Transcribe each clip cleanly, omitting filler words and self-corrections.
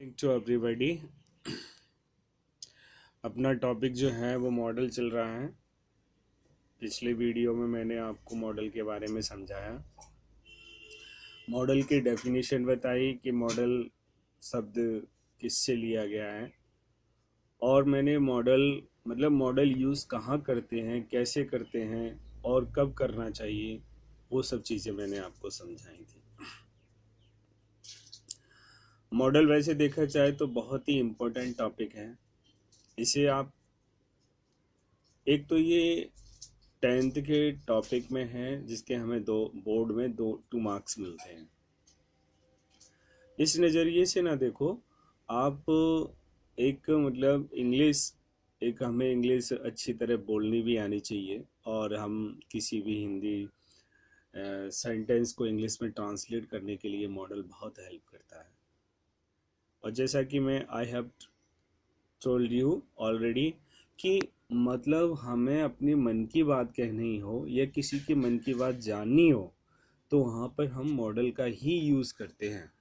Morning to everybody. अपना topic जो है वो मॉडल चल रहा है। पिछले वीडियो में मैंने आपको मॉडल के बारे में समझाया, मॉडल की डेफिनेशन बताई कि मॉडल शब्द किससे लिया गया है, और मैंने मॉडल यूज़ कहाँ करते हैं, कैसे करते हैं और कब करना चाहिए, वो सब चीज़ें मैंने आपको समझाई थी। मॉडल वैसे देखा जाए तो बहुत ही इम्पोर्टेंट टॉपिक है। इसे आप एक तो ये 10th के टॉपिक में है, जिसके हमें बोर्ड में 2 मार्क्स मिलते हैं। इस नज़रिए से ना देखो आप, एक हमें इंग्लिश अच्छी तरह बोलनी भी आनी चाहिए, और हम किसी भी हिंदी सेंटेंस को इंग्लिश में ट्रांसलेट करने के लिए मॉडल बहुत हेल्प करता है। और जैसा कि मैं I have told you already कि हमें अपनी मन की बात कहनी हो या किसी के मन की बात जाननी हो, तो वहाँ पर हम मॉडल का ही यूज़ करते हैं।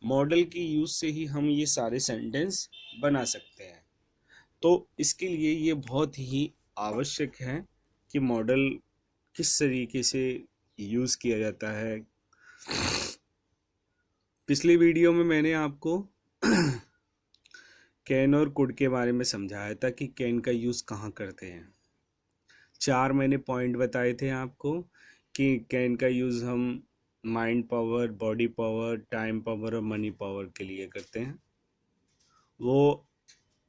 मॉडल की यूज़ से ही हम ये सारे सेंटेंस बना सकते हैं। तो इसके लिए ये बहुत ही आवश्यक है कि मॉडल किस तरीके से यूज़ किया जाता है। पिछली वीडियो में मैंने आपको कैन और कुड के बारे में समझाया था कि कैन का यूज़ कहाँ करते हैं। 4 मैंने पॉइंट बताए थे आपको कि कैन का यूज़ हम mind power, body power, time power और मनी पावर के लिए करते हैं। वो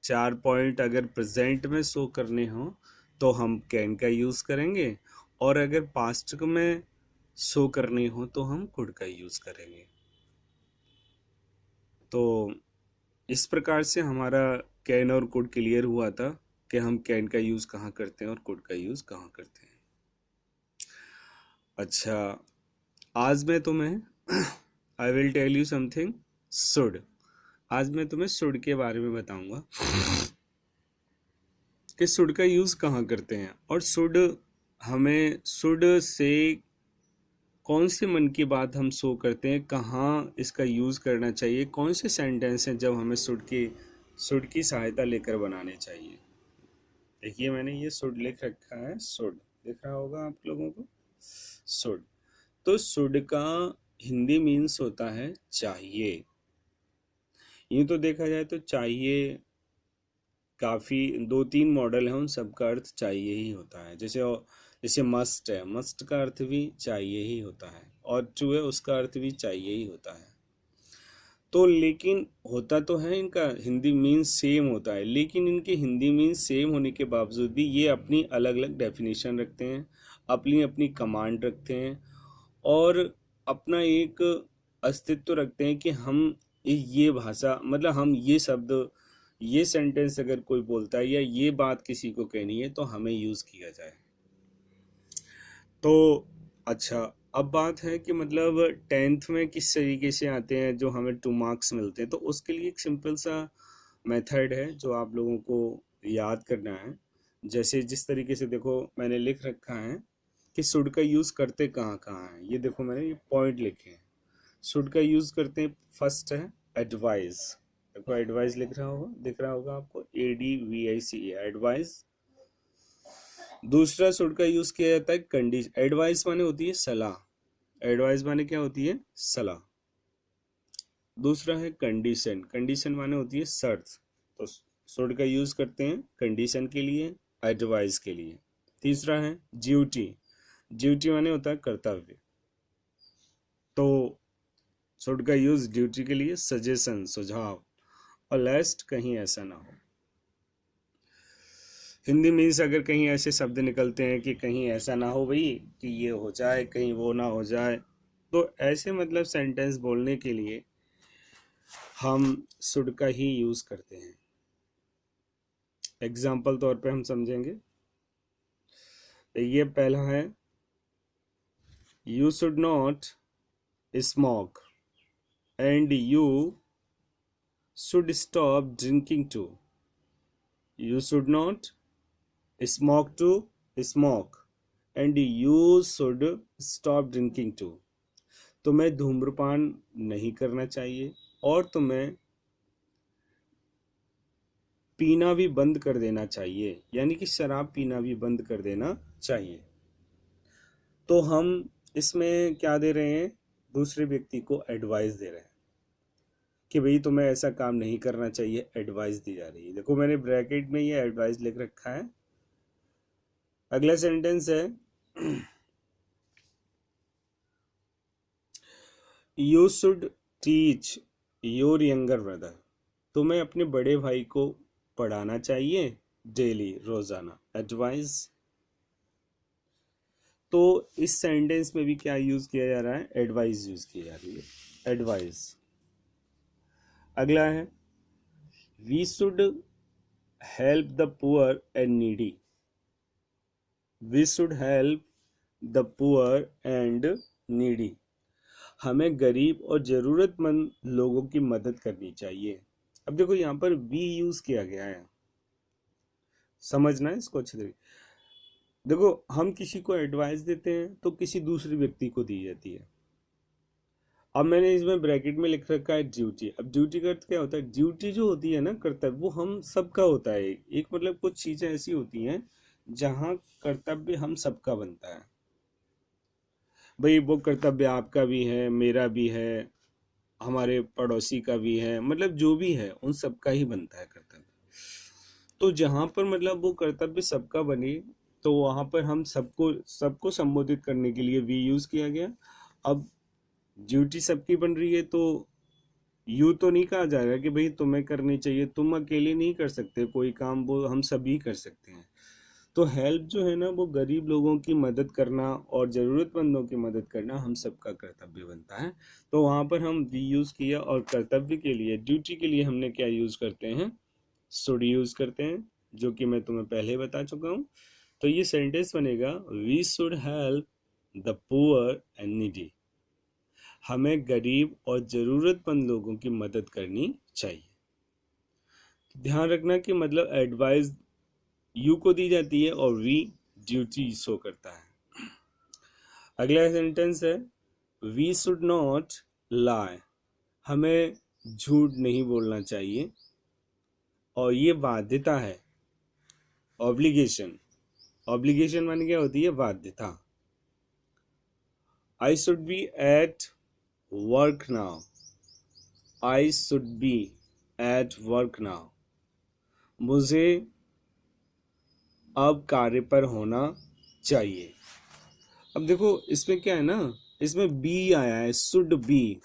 4 पॉइंट अगर प्रेजेंट में शो करने हो तो हम कैन का यूज़ करेंगे, और अगर पास्ट में शो करने हो तो हम कुड का यूज़ करेंगे। तो इस प्रकार से हमारा कैन और कुड क्लियर हुआ था कि हम कैन का यूज़ कहाँ करते हैं और कुड का यूज़ कहाँ करते हैं। अच्छा, आज मैं तुम्हें I will tell you something should. आज मैं तुम्हें शुड के बारे में बताऊंगा कि शुड का यूज़ कहाँ करते हैं, और शुड से कौन से मन की बात हम शो करते हैं, कहाँ इसका यूज़ करना चाहिए, कौन से सेंटेंस हैं जब हमें शुड की सहायता लेकर बनाने चाहिए। देखिए, मैंने ये शुड लिख रखा है, शुड दिख रहा होगा आप लोगों को। शुड, तो शुड का हिंदी मीन्स होता है चाहिए। यूँ तो देखा जाए तो चाहिए काफ़ी 2-3 मॉडल हैं, उन सबका अर्थ चाहिए ही होता है। जैसे मस्ट है, मस्ट का अर्थ भी चाहिए ही होता है, और टू है, उसका अर्थ भी चाहिए ही होता है। तो लेकिन होता तो है, इनका हिंदी मीन्स सेम होता है, लेकिन इनके हिंदी मीन्स सेम होने के बावजूद भी ये अपनी अलग अलग डेफिनेशन रखते हैं, अपनी अपनी कमांड रखते हैं, और अपना एक अस्तित्व रखते हैं कि हम ये भाषा हम ये शब्द, ये सेंटेंस अगर कोई बोलता है या ये बात किसी को कहनी है तो हमें यूज़ किया जाए। तो अच्छा, अब बात है कि 10th में किस तरीके से आते हैं जो हमें 2 मार्क्स मिलते हैं। तो उसके लिए एक सिंपल सा मेथड है जो आप लोगों को याद करना है। जैसे जिस तरीके से देखो मैंने लिख रखा है कि शुड का यूज़ करते कहाँ कहाँ है। ये देखो मैंने ये पॉइंट लिखे हैं। शुड का यूज़ करते हैं, फर्स्ट है एडवाइस। देखो एडवाइस दिख रहा होगा आपको, ADVICE, एडवाइस। दूसरा शुड का यूज़ किया जाता है कंडीशन। एडवाइस माने होती है सलाह, एडवाइस माने क्या होती है, सलाह। दूसरा है कंडीशन, कंडीशन माने होती है शर्त। तो शुड का यूज़ करते हैं कंडीशन के लिए, एडवाइस के लिए। तीसरा है ड्यूटी, ड्यूटी माने होता है कर्तव्य। तो शुड का यूज़ ड्यूटी के लिए, सजेशन सुझाव, और लास्ट कहीं ऐसा ना हो। हिंदी मीन्स अगर कहीं ऐसे शब्द निकलते हैं कि कहीं ऐसा ना हो भाई, कि ये हो जाए कहीं वो ना हो जाए, तो ऐसे सेंटेंस बोलने के लिए हम शुड का ही यूज़ करते हैं। एग्जाम्पल तौर पे हम समझेंगे। ये पहला है, you should not smoke and you should stop drinking too. You should not smoke to smoke and you should stop drinking too. तुम्हें धूम्रपान नहीं करना चाहिए और तुम्हें पीना भी बंद कर देना चाहिए, यानी कि शराब पीना भी बंद कर देना चाहिए। तो हम इसमें क्या दे रहे हैं, दूसरे व्यक्ति को एडवाइस दे रहे हैं कि भाई तुम्हें ऐसा काम नहीं करना चाहिए, एडवाइस दी जा रही है। देखो मैंने ब्रैकेट में ये एडवाइस लिख रखा है। अगला सेंटेंस है you should teach your younger brother, तुम्हें अपने बड़े भाई को पढ़ाना चाहिए डेली, रोजाना, एडवाइस। तो इस सेंटेंस में भी क्या यूज किया जा रहा है, एडवाइस यूज की जा रही है, एडवाइस। अगला है we should help the poor and needy, we should help the poor and needy, हमें गरीब और ज़रूरतमंद लोगों की मदद करनी चाहिए। अब देखो यहाँ पर वी यूज किया गया है, समझना है इसको अच्छे तरीके। देखो हम किसी को एडवाइस देते हैं तो किसी दूसरे व्यक्ति को दी जाती है। अब मैंने इसमें ब्रैकेट में लिख रखा है ड्यूटी। अब ड्यूटी का अर्थ क्या होता है, ड्यूटी जो होती है ना, कर्तव्य, वो हम सबका होता है। एक मतलब कुछ चीजें ऐसी होती हैं जहाँ कर्तव्य हम सबका बनता है। भाई वो कर्तव्य आपका भी है, मेरा भी है, हमारे पड़ोसी का भी है, मतलब जो भी है उन सबका ही बनता है कर्तव्य। तो जहाँ पर मतलब वो कर्तव्य सबका बने, तो वहाँ पर हम सबको सबको संबोधित करने के लिए वी यूज किया गया। अब ड्यूटी सबकी बन रही है तो यू तो नहीं कहा जाएगा कि भाई तुम्हें करनी चाहिए, तुम अकेले नहीं कर सकते कोई काम, वो हम सभी कर सकते हैं। तो हेल्प जो है ना, वो गरीब लोगों की मदद करना और ज़रूरतमंदों की मदद करना हम सबका कर्तव्य बनता है। तो वहाँ पर हम वी यूज़ किया, और कर्तव्य के लिए, ड्यूटी के लिए हमने क्या यूज़ करते हैं, शुड यूज़ करते हैं, जो कि मैं तुम्हें पहले बता चुका हूँ। तो ये सेंटेंस बनेगा we should help the poor and needy, हमें गरीब और ज़रूरतमंद लोगों की मदद करनी चाहिए। ध्यान रखना कि मतलब एडवाइस यू को दी जाती है और वी ड्यूटी शो करता है। अगला सेंटेंस है वी शुड नॉट लाई, हमें झूठ नहीं बोलना चाहिए, और ये बाध्यता है, ऑब्लिगेशन। ऑब्लिगेशन माने क्या होती है, बाध्यता। I should be at work now, I should be at work now, मुझे अब कार्य पर होना चाहिए। अब देखो इसमें क्या है ना, इसमें बी आया है, शुड बी।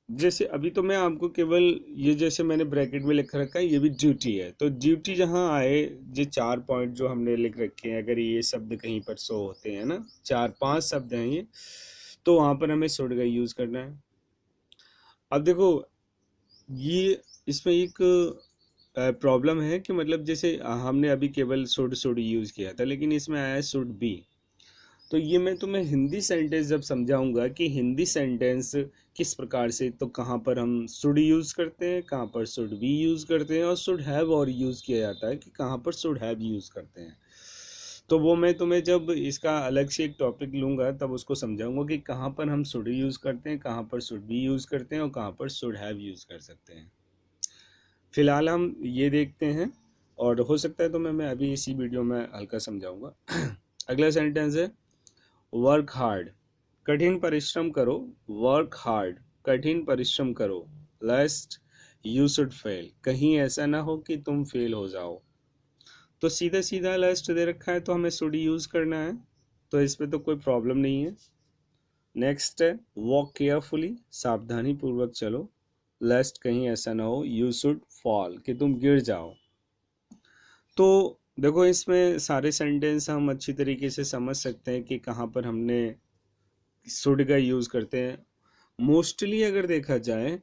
जैसे अभी तो मैं आपको केवल ये, जैसे मैंने ब्रैकेट में लिख रखा है, ये भी ड्यूटी है, तो ड्यूटी जहाँ आए, ये 4 पॉइंट जो हमने लिख रखे हैं, अगर ये शब्द कहीं पर शो होते हैं ना, 4-5 शब्द हैं ये, तो वहाँ पर हमें शुड का यूज़ करना है। अब देखो ये इसमें एक प्रॉब्लम है कि मतलब जैसे हमने अभी केवल शुड शुड यूज़ किया था, लेकिन इसमें आया है शुड बी। तो ये मैं तुम्हें हिंदी सेंटेंस जब समझाऊंगा कि हिंदी सेंटेंस किस प्रकार से, तो कहाँ पर हम शुड यूज़ करते हैं, कहाँ पर शुड बी यूज़ करते हैं, और शुड हैव और यूज़ किया जाता है कि कहाँ पर शुड हैव यूज़ करते हैं। तो वो मैं तुम्हें जब इसका अलग से एक टॉपिक लूँगा तब उसको समझाऊंगा कि कहाँ पर हम शुड यूज़ करते हैं, कहाँ पर शुड बी यूज़ करते हैं, और कहाँ पर शुड हैव यूज़ कर सकते हैं। फिलहाल हम ये देखते हैं, और हो सकता है तो मैं अभी इसी वीडियो में हल्का समझाऊंगा। अगला सेंटेंस है वर्क हार्ड, कठिन परिश्रम करो, वर्क हार्ड, कठिन परिश्रम करो, लेस्ट यू शुड फेल, कहीं ऐसा ना हो कि तुम फेल हो जाओ। तो सीधा सीधा लेस्ट दे रखा है तो हमें शुड यूज करना है, तो इस पे तो कोई प्रॉब्लम नहीं है। नेक्स्ट है वॉक केयरफुली, सावधानी पूर्वक चलो, लेस्ट कहीं ऐसा ना हो यू शुड फॉल, कि तुम गिर जाओ। तो देखो इसमें सारे सेंटेंस हम अच्छी तरीके से समझ सकते हैं कि कहाँ पर हमने शुड का यूज़ करते हैं। मोस्टली अगर देखा जाए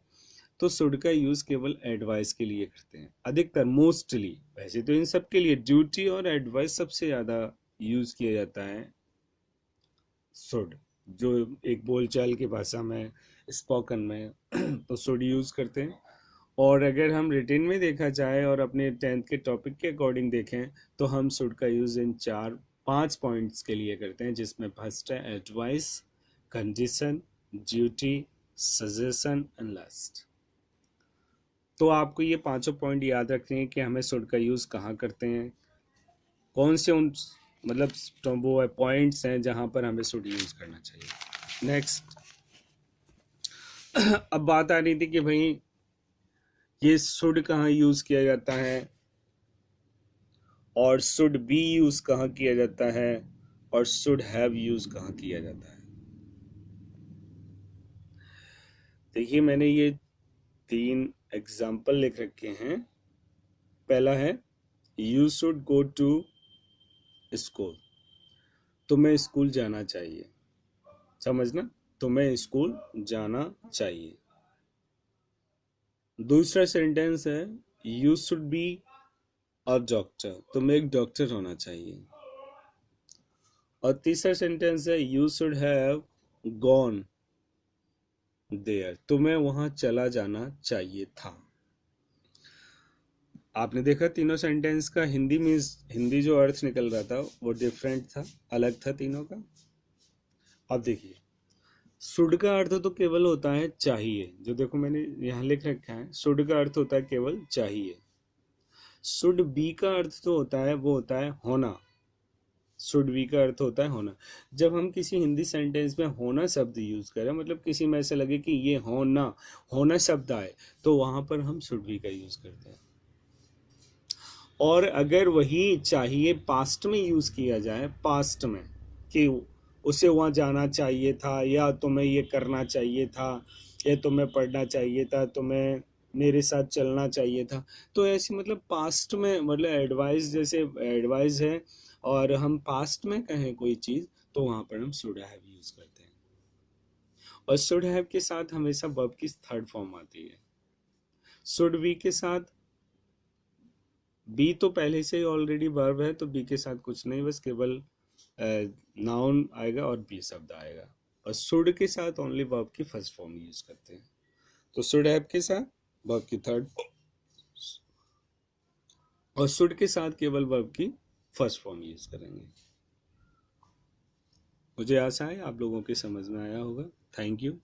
तो शुड का यूज़ केवल एडवाइस के लिए करते हैं अधिकतर, मोस्टली। वैसे तो इन सब के लिए ड्यूटी और एडवाइस सबसे ज़्यादा यूज़ किया जाता है शुड, जो एक बोलचाल की भाषा में, स्पोकन में तो शुड यूज़ करते हैं। और अगर हम रिटेन में देखा जाए और अपने 10th के टॉपिक के अकॉर्डिंग देखें, तो हम शुड का यूज़ इन 4-5 पॉइंट्स के लिए करते हैं, जिसमें फर्स्ट है advice, condition, duty, suggestion and last. तो आपको ये पांचों पॉइंट याद रखने हैं कि हमें शुड का यूज़ कहाँ करते हैं, कौन से उन मतलब तो वो पॉइंट्स हैं जहाँ पर हमें शुड यूज़ करना चाहिए। नेक्स्ट, अब बात आ रही थी कि भाई ये शुड कहाँ यूज़ किया जाता है और शुड बी यूज़ कहाँ किया जाता है और शुड हैव यूज़ कहाँ किया जाता है। देखिए मैंने ये 3 एग्जाम्पल लिख रखे हैं। पहला है you should go to school, तुम्हें स्कूल जाना चाहिए, समझना, तुम्हें स्कूल जाना चाहिए। दूसरा सेंटेंस है you should be a doctor, तुम्हें एक डॉक्टर होना चाहिए। और तीसरा सेंटेंस है you should have gone there, तुम्हें वहां चला जाना चाहिए था। आपने देखा तीनों सेंटेंस का हिंदी जो अर्थ निकल रहा था वो डिफरेंट था, अलग था तीनों का। अब देखिए शुड का अर्थ तो केवल होता है चाहिए, जो देखो मैंने यहाँ लिख रखा है, शुड का अर्थ होता है केवल चाहिए। शुड बी का अर्थ तो होता है वो होता है होना, शुड बी का अर्थ होता है होना। जब हम किसी हिंदी सेंटेंस में होना शब्द यूज करें, मतलब किसी में ऐसा लगे कि ये होना होना शब्द आए, तो वहां पर हम शुड बी का यूज करते हैं। और अगर वही चाहिए पास्ट में यूज किया जाए, पास्ट में, कि उसे वहां जाना चाहिए था, या तुम्हें ये करना चाहिए था, या तुम्हें पढ़ना चाहिए था, तुम्हें मेरे साथ चलना चाहिए था, तो ऐसी मतलब पास्ट में, मतलब एडवाइस, जैसे एडवाइस है और हम पास्ट में कहें कोई चीज, तो वहां पर हम शुड हैव यूज करते हैं। और शुड हैव के साथ हमेशा वर्ब की थर्ड फॉर्म आती है। शुड बी के साथ, बी तो पहले से ही ऑलरेडी वर्ब है, तो बी के साथ कुछ नहीं, बस केवल नाउन आएगा और बी शब्द आएगा। और शुड के साथ ओनली वर्ब की फर्स्ट फॉर्म यूज करते हैं। तो शुड हैव के साथ वर्ब की थर्ड, और शुड के साथ केवल वर्ब की फर्स्ट फॉर्म यूज करेंगे। मुझे आशा है आप लोगों के समझ में आया होगा। Thank you.